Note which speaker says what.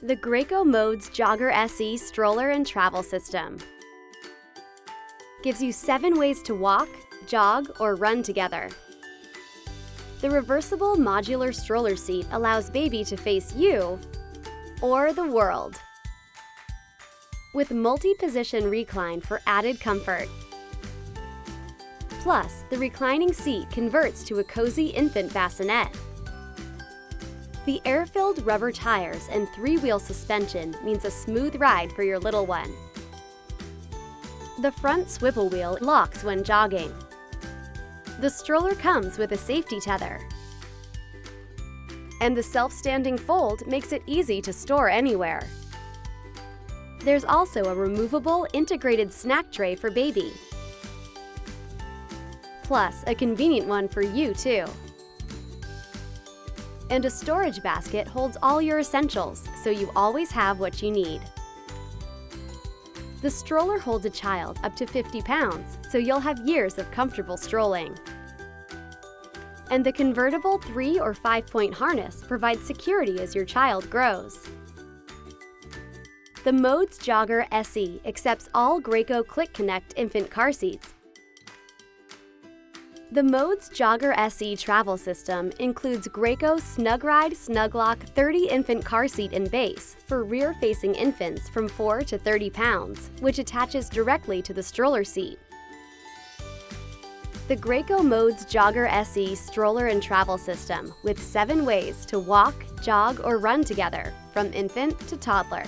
Speaker 1: The Graco Modes Jogger SE Stroller and Travel System gives you 7 ways to walk, jog, or run together. The reversible modular stroller seat allows baby to face you or the world, with multi-position recline for added comfort. Plus, the reclining seat converts to a cozy infant bassinet. The air-filled rubber tires and 3-wheel suspension means a smooth ride for your little one. The front swivel wheel locks when jogging. The stroller comes with a safety tether. And the self-standing fold makes it easy to store anywhere. There's also a removable integrated snack tray for baby. Plus, a convenient one for you too. And a storage basket holds all your essentials, so you always have what you need. The stroller holds a child up to 50 pounds, so you'll have years of comfortable strolling. And the convertible 3- or 5-point harness provides security as your child grows. The Modes Jogger SE accepts all Graco Click Connect infant car seats. The Modes Jogger SE travel system includes Graco SnugRide SnugLock 30 infant car seat and base for rear-facing infants from 4 to 30 pounds, which attaches directly to the stroller seat. The Graco Modes Jogger SE stroller and travel system with 7 ways to walk, jog, or run together, from infant to toddler.